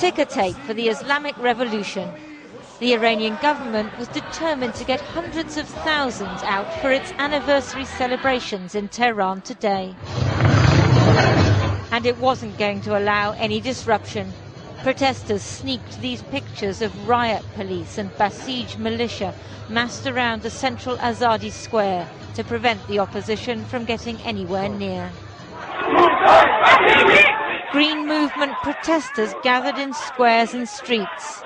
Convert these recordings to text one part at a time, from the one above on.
ticker tape for the Islamic Revolution. The Iranian government was determined to get hundreds of thousands out for its anniversary celebrations in Tehran today. And it wasn't going to allow any disruption. Protesters sneaked these pictures of riot police and Basij militia massed around the central Azadi Square to prevent the opposition from getting anywhere near. Green movement protesters gathered in squares and streets.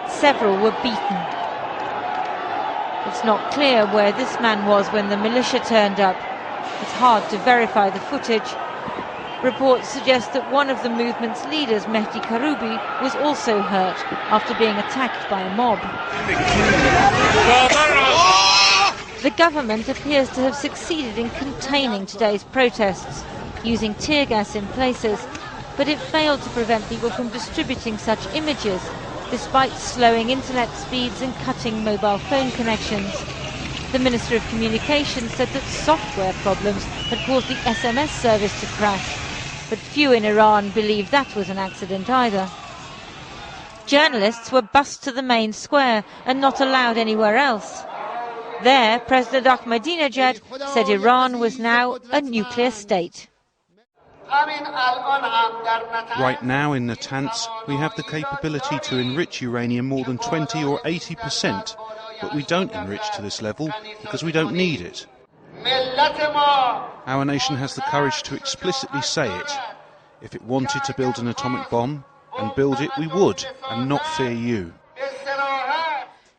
Several were beaten. It's not clear where this man was when the militia turned up. It's hard to verify the footage. Reports suggest that one of the movement's leaders, Mehdi Karoubi, was also hurt after being attacked by a mob. The government appears to have succeeded in containing today's protests, using tear gas in places, but it failed to prevent people from distributing such images, despite slowing internet speeds and cutting mobile phone connections. The Minister of Communications said that software problems had caused the SMS service to crash, but few in Iran believe that was an accident either. Journalists were bussed to the main square and not allowed anywhere else. There, President Ahmadinejad said Iran was now a nuclear state. Right now in Natanz, we have the capability to enrich uranium more than 20 or 80%, but we don't enrich to this level because we don't need it. Our nation has the courage to explicitly say it. If it wanted to build an atomic bomb and build it, we would, and not fear you.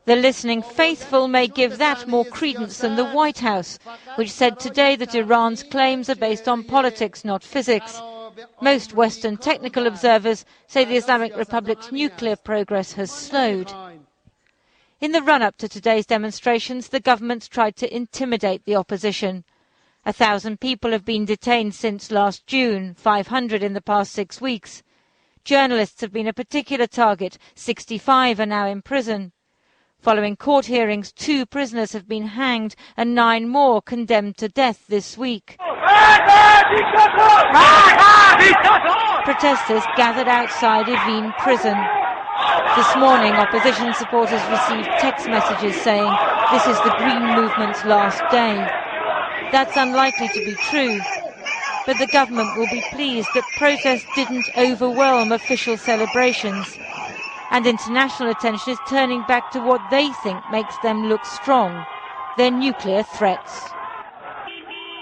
The listening faithful may give that more credence than the White House, which said today that Iran's claims are based on politics, not physics. Most Western technical observers say the Islamic Republic's nuclear progress has slowed. In the run-up to today's demonstrations, the government's tried to intimidate the opposition. 1,000 people have been detained since last June, 500 in the past 6 weeks. Journalists have been a particular target. 65 are now in prison. Following court hearings, 2 prisoners have been hanged and 9 more condemned to death this week. Protesters gathered outside Evin prison. This morning, opposition supporters received text messages saying, "This is the Green Movement's last day." That's unlikely to be true, but the government will be pleased that protests didn't overwhelm official celebrations. And international attention is turning back to what they think makes them look strong, their nuclear threats.